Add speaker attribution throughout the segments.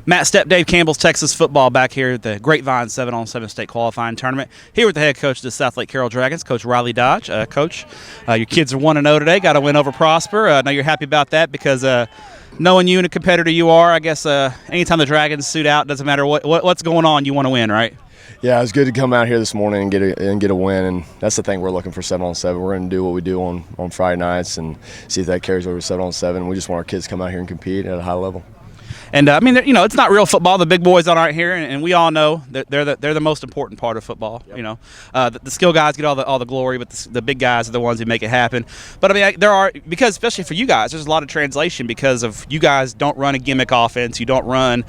Speaker 1: Matt Stepp, Dave Campbell's Texas football back here at the Grapevine 7-on-7 state qualifying tournament. Here with the head coach of the Southlake Carroll Dragons, Coach Riley Dodge. Coach, your kids are 1-0 today. Got a win over Prosper. I know you're happy about that because knowing you and a competitor you are, I guess anytime the Dragons suit out, doesn't matter what's going on, you want to win, right?
Speaker 2: Yeah, it was good to come out here this morning and get a win, and that's the thing we're looking for 7-on-7. We're going to do what we do on Friday nights and see if that carries over to 7-on-7. We just want our kids to come out here and compete at a high level.
Speaker 1: And I mean, it's not real football. The big boys aren't here, and we all know that they're the most important part of football. Yep. The skill guys get all the glory, but the big guys are the ones who make it happen. But I mean, because especially for you guys, there's a lot of translation because of you guys don't run a gimmick offense. You don't run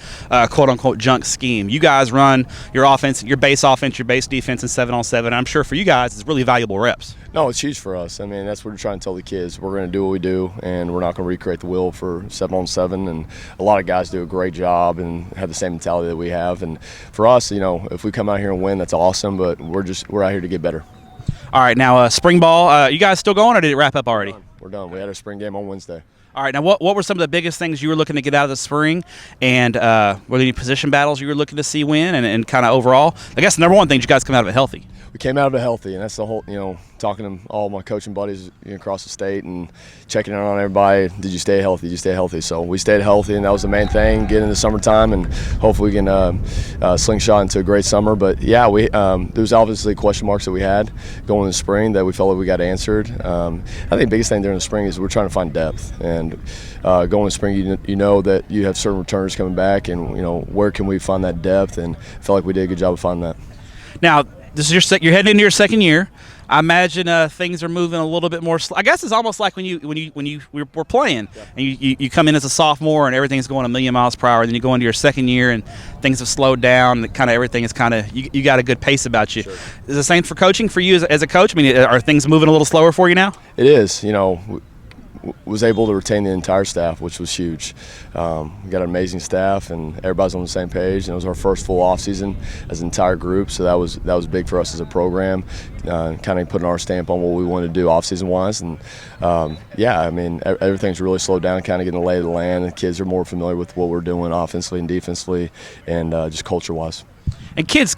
Speaker 1: quote unquote junk scheme. You guys run your offense, your base defense, and 7-on-7. I'm sure for you guys, it's really valuable reps.
Speaker 2: No, it's huge for us. I mean, that's what we're trying to tell the kids. We're going to do what we do, and we're not going to recreate the wheel for 7-on-7. And a lot of guys do a great job and have the same mentality that we have. And for us, if we come out here and win, that's awesome. But we're out here to get better.
Speaker 1: All right, now spring ball. You guys still going, or did it wrap up already?
Speaker 2: We're done. We had our spring game on Wednesday.
Speaker 1: All right, now what were some of the biggest things you were looking to get out of the spring, and were there any position battles you were looking to see win, and kind of overall? I guess the number one thing is you guys come out of it healthy.
Speaker 2: We came out of it healthy, and that's the whole, talking to all my coaching buddies across the state and checking in on everybody. Did you stay healthy? Did you stay healthy? So we stayed healthy, and that was the main thing, get into summertime, and hopefully we can slingshot into a great summer. But, yeah, there was obviously question marks that we had going in the spring that we felt like we got answered. I think the biggest thing during the spring is we're trying to find depth. And going in the spring, you know that you have certain returners coming back, and, where can we find that depth? And I felt like we did a good job of finding that.
Speaker 1: Now, this is you're heading into your second year. I imagine things are moving a little bit more. I guess it's almost like when we're playing, yeah. And you come in as a sophomore and everything's going a million miles per hour. Then you go into your second year and things have slowed down. Kind of everything is you got a good pace about you. Sure. Is the same for coaching for you as a coach? I mean, are things moving a little slower for you now?
Speaker 2: It is. Was able to retain the entire staff, which was huge. We got an amazing staff, and everybody's on the same page. And it was our first full offseason as an entire group, so that was big for us as a program, kind of putting our stamp on what we wanted to do offseason-wise. And, everything's really slowed down, kind of getting the lay of the land. The kids are more familiar with what we're doing offensively and defensively and just culture-wise.
Speaker 1: And kids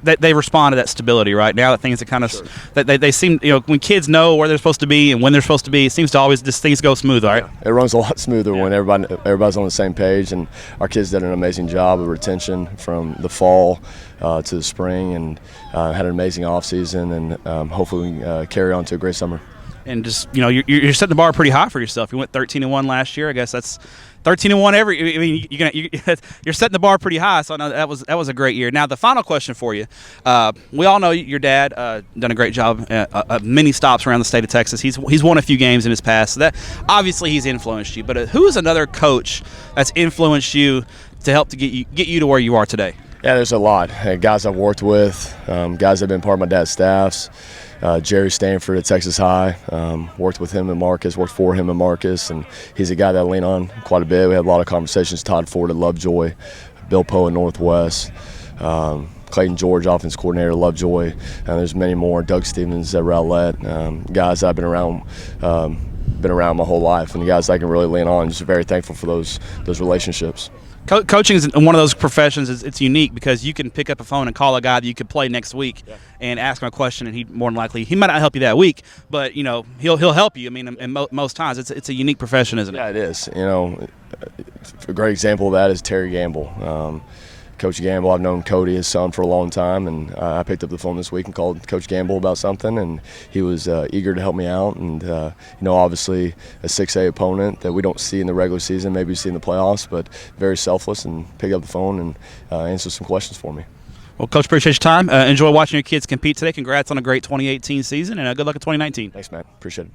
Speaker 1: they respond to that stability right now. That things are kind of sure. That they seem when kids know where they're supposed to be and when they're supposed to be, it seems to always just things go smooth, right?
Speaker 2: Yeah, it runs a lot smoother when everybody's on the same page. And our kids did an amazing job of retention from the fall to the spring, and had an amazing off season. And hopefully we can carry on to a great summer. And
Speaker 1: just you're setting the bar pretty high for yourself. You went 13-1 last year. I guess that's 13-1 you're setting the bar pretty high. So I know that was a great year. Now the final question for you. We all know your dad done a great job many stops around the state of Texas. He's won a few games in his past. So that obviously he's influenced you. But who is another coach that's influenced you to help to get you to where you are today?
Speaker 2: Yeah, there's a lot. Guys I've worked with, guys that have been part of my dad's staffs. Jerry Stanford at Texas High, worked with him and Marcus, worked for him and Marcus, and he's a guy that I lean on quite a bit. We had a lot of conversations. Todd Ford at Lovejoy, Bill Poe at Northwest, Clayton George, offense coordinator at Lovejoy, and there's many more. Doug Stevens at Rowlett, guys that I've been around my whole life, and the guys I can really lean on. Just very thankful for those relationships.
Speaker 1: Coaching is one of those professions. It's unique because you can pick up a phone and call a guy that you could play next week, yeah, and ask him a question, and he more than likely he might not help you that week, but he'll help you. I mean, and most times it's a unique profession, isn't it?
Speaker 2: Yeah, it is. A great example of that is Terry Gamble. Coach Gamble, I've known Cody, his son, for a long time, and I picked up the phone this week and called Coach Gamble about something, and he was eager to help me out. And obviously a 6A opponent that we don't see in the regular season, maybe we see in the playoffs, but very selfless, and picked up the phone and answered some questions for me.
Speaker 1: Well, Coach, appreciate your time. Enjoy watching your kids compete today. Congrats on a great 2018 season, and good luck in 2019.
Speaker 2: Thanks, Matt. Appreciate it.